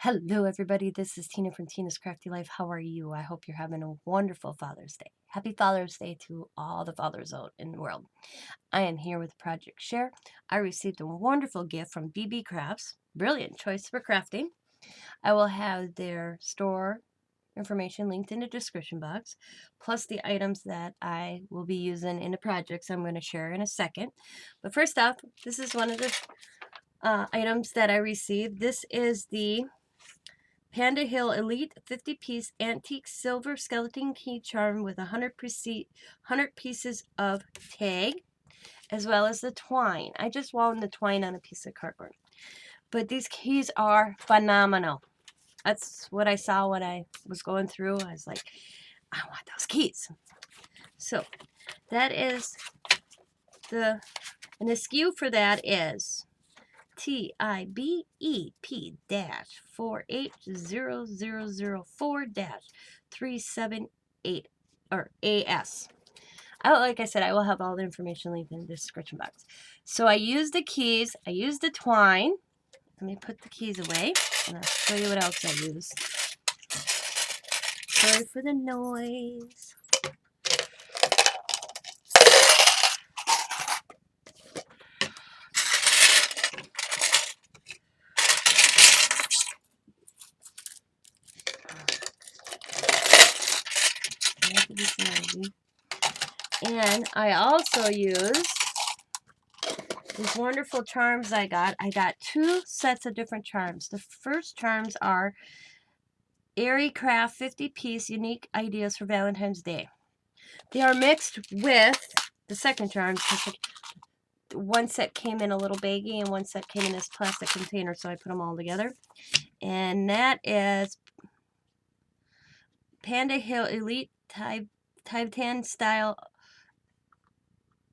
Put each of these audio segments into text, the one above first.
Hello, everybody. This is Tina from Tina's Crafty Life. How are you? I hope you're having a wonderful Father's Day. Happy Father's Day to all the fathers out in the world. I am here with Project Share. I received a wonderful gift from Beebeecraft's. Brilliant choice for crafting. I will have their store information linked in the description box, plus the items that I will be using in the projects I'm going to share in a second. But first off, this is one of the items that I received. This is the PandaHall Elite 50-piece antique silver skeleton key charm with 100 pieces of tag, as well as the twine. I just wound the twine on a piece of cardboard. But these keys are phenomenal. That's what I saw when I was going through. I was like, I want those keys. So that is and the SKU for that is TIBEP-4800004-378 or AS. Like I said, I will have all the information linked in the description box. So I used the keys. I used the twine. Let me put the keys away, and I'll show you what else I used. Sorry for the noise. And I also used these wonderful charms I got. I got 2 sets of different charms. The first charms are Arricraft 50-piece unique ideas for Valentine's Day. They are mixed with the second charms. One set came in a little baggie and one set came in this plastic container, so I put them all together. And that is PandaHall Elite Tibetan style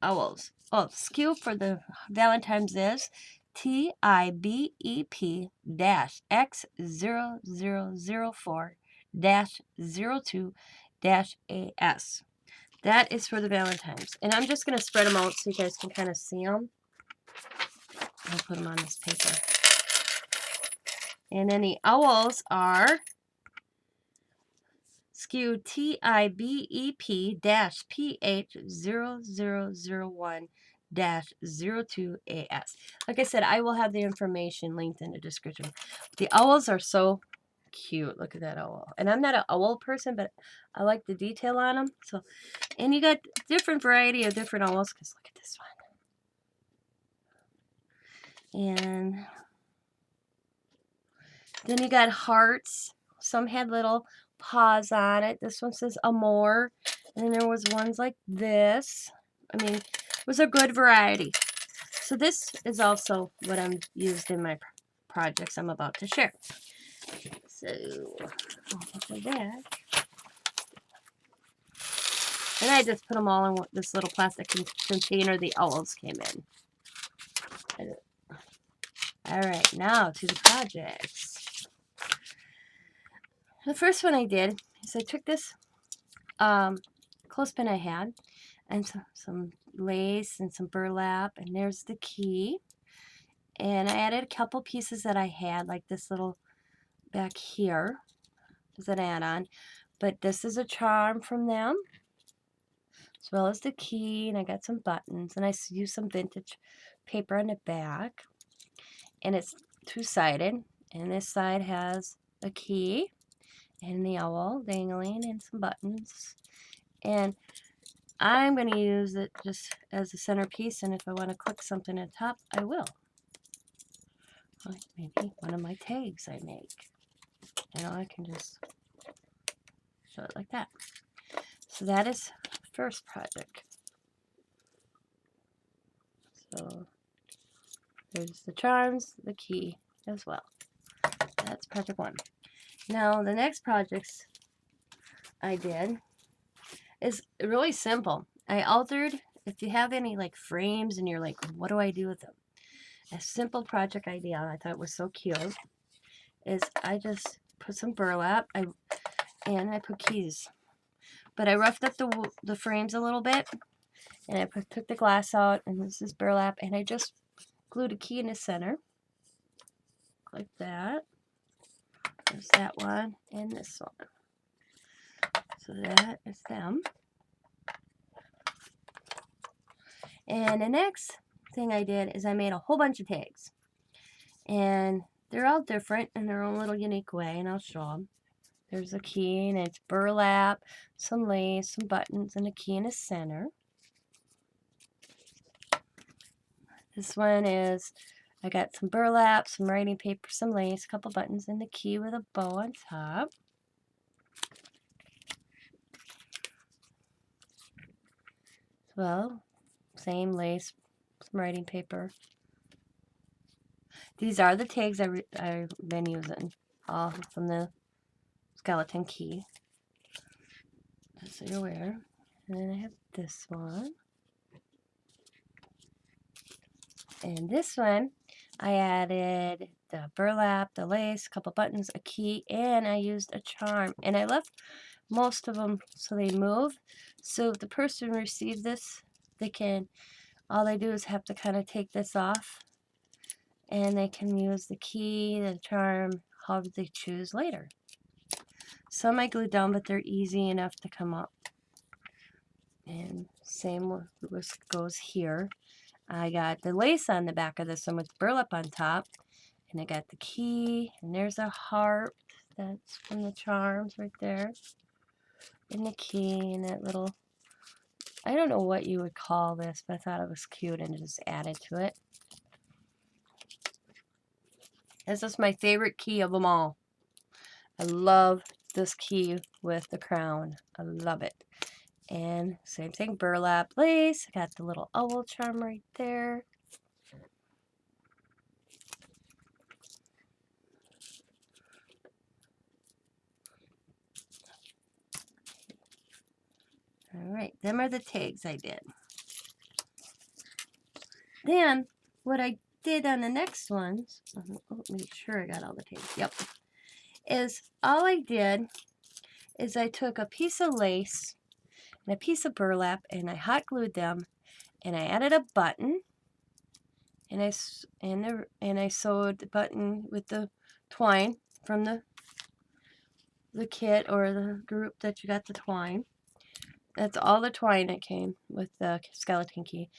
owls. Oh, SKU for the Valentine's is TIBEP-X0004-02-AS. That is for the Valentines. And I'm just going to spread them out so you guys can kind of see them. I'll put them on this paper. And then the owls are SKU TIBEP-PH0001-02AS. Like I said, I will have the information linked in the description. The owls are so cute. Look at that owl. And I'm not an owl person, but I like the detail on them. So, and you got different variety of different owls, because look at this one. And then you got hearts. Some had little paws on it. This one says Amor. And there was ones like this. I mean, it was a good variety. So this is also what I'm used in my projects I'm about to share. So, for that. And I just put them all in this little plastic container the owls came in. Alright, now to the projects. The first one I did is I took this clothespin I had and some lace and some burlap, and there's the key. And I added a couple pieces that I had, like this little back here is an add-on. But this is a charm from them, as well as the key, and I got some buttons, and I used some vintage paper on the back. And it's 2-sided, and this side has a key and the owl dangling and some buttons. And I'm going to use it just as a centerpiece, and if I want to click something at the top, I will. Like maybe one of my tags I make. You know, I can just show it like that. So that is the first project. So there's the charms, the key as well. That's project 1. Now the next projects I did is really simple. I altered, if you have any like frames and you're like, what do I do with them? A simple project idea I thought was so cute is I just put some burlap and I put keys. But I roughed up the frames a little bit, and I took the glass out, and this is burlap, and I just glued a key in the center like that. There's that one and this one. So that is them. And the next thing I did is I made a whole bunch of tags. And they're all different in their own little unique way, and I'll show them. There's a key, and it's burlap, some lace, some buttons, and a key in the center. This one is, I got some burlap, some writing paper, some lace, a couple buttons, and the key with a bow on top. Well, same lace, some writing paper. These are the tags I've been using, all from the skeleton key, just so you're aware. And then I have this one. And this one, I added the burlap, the lace, a couple buttons, a key, and I used a charm. And I left most of them so they move. So if the person receives this, all they do is have to kind of take this off. And they can use the key, the charm, however they choose later. Some I glued down, but they're easy enough to come up. And same goes here. I got the lace on the back of this one with burlap on top. And I got the key. And there's a heart. That's from the charms right there. And the key and that little, I don't know what you would call this, but I thought it was cute and just added to it. This is my favorite key of them all. I love this key with the crown. I love it. And same thing, burlap lace. I got the little owl charm right there. Alright, them are the tags I did. Then, what I did on the next ones, make sure I got all the tags, yep, is all I did is I took a piece of lace and a piece of burlap and I hot glued them and I added a button and I sewed the button with the twine from the kit or the group that you got the twine. That's all the twine that came with the skeleton key.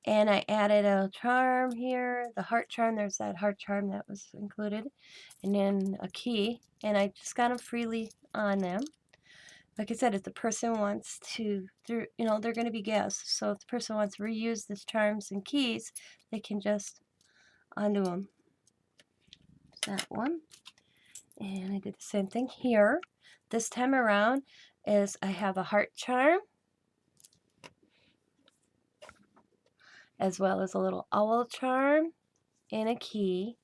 And I added a charm here, the heart charm. There's that heart charm that was included. And then a key. And I just got them freely on them. Like I said, if the person wants to, they're going to be guests. So if the person wants to reuse the charms and keys, they can just undo them. That one. And I did the same thing here. This time around is I have a heart charm, as well as a little owl charm and a key.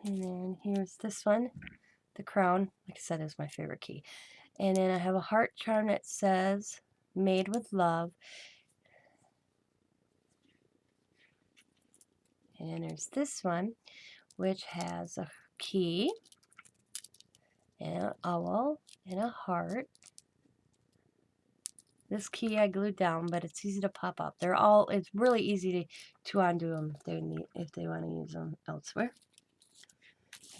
And then here's this one, the crown, like I said, is my favorite key. And then I have a heart charm that says, made with love. And then there's this one, which has a key, and an owl, and a heart. This key I glued down, but it's easy to pop up. It's really easy to undo them if they want to use them elsewhere.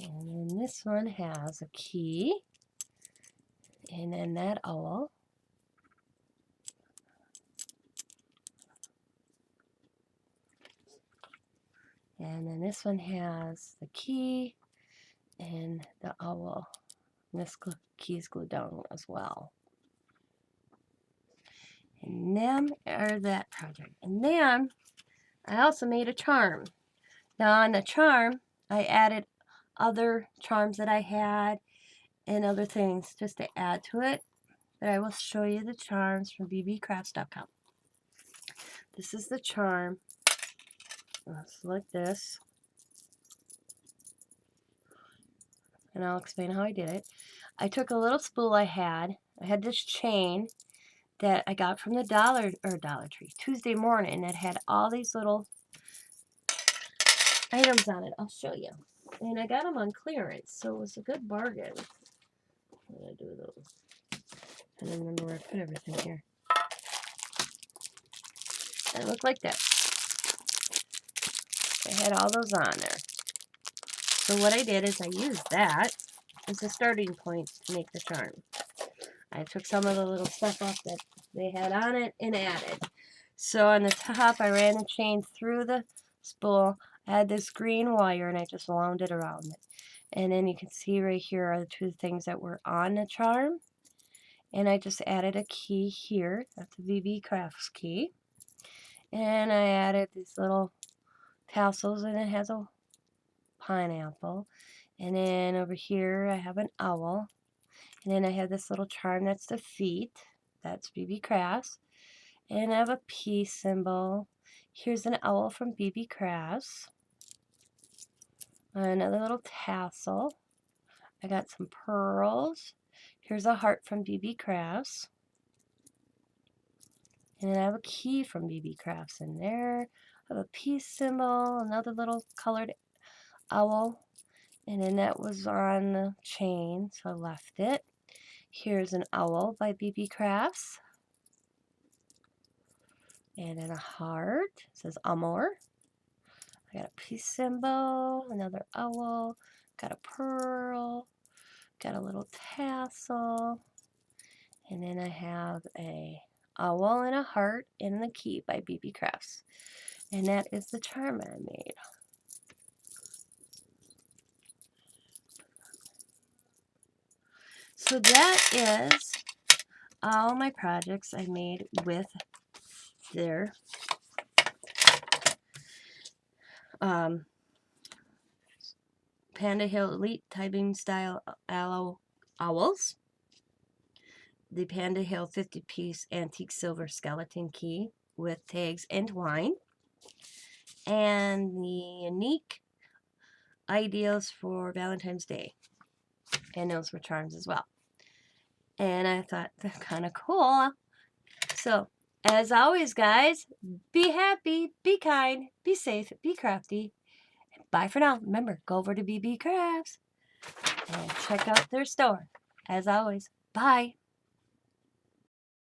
And then this one has a key, and then that owl. And then this one has the key and the owl. And this key is glued down as well. And them are that project. And then I also made a charm. Now on the charm, I added other charms that I had and other things just to add to it. But I will show you the charms from Beebeecraft.com. This is the charm. It's like this. And I'll explain how I did it. I took a little spool I had this chain that I got from the Dollar Tree Tuesday morning that had all these little items on it. I'll show you. And I got them on clearance, so it was a good bargain. What did I do with those? I don't remember where I put everything here. And it looked like that. I had all those on there. So what I did is I used that as a starting point to make the charm. I took some of the little stuff off that they had on it and added. So on the top, I ran a chain through the spool. I had this green wire, and I just wound it around it. And then you can see right here are the two things that were on the charm. And I just added a key here. That's a Beebeecraft's key. And I added these little tassels, and it has a pineapple. And then over here, I have an owl. And then I have this little charm, that's the feet. That's Beebeecraft. And I have a peace symbol. Here's an owl from Beebeecraft. Another little tassel. I got some pearls. Here's a heart from Beebeecraft. And then I have a key from Beebeecraft in there. I have a peace symbol, another little colored owl. And then that was on the chain, so I left it. Here's an owl by Beebeecraft. And then a heart. It says Amor. I got a peace symbol, another owl, got a pearl, got a little tassel, and then I have a owl and a heart and the key by Beebeecraft. And that is the charm I made. So that is all my projects I made with their PandaHall Elite Tibetan style aloe owls, the PandaHall 50-piece antique silver skeleton key with tags and twine, and the unique ideals for Valentine's Day. And those were charms as well. And I thought they're kind of cool. So, as always, guys, be happy, be kind, be safe, be crafty. Bye for now. Remember, go over to Beebeecraft and check out their store. As always, bye.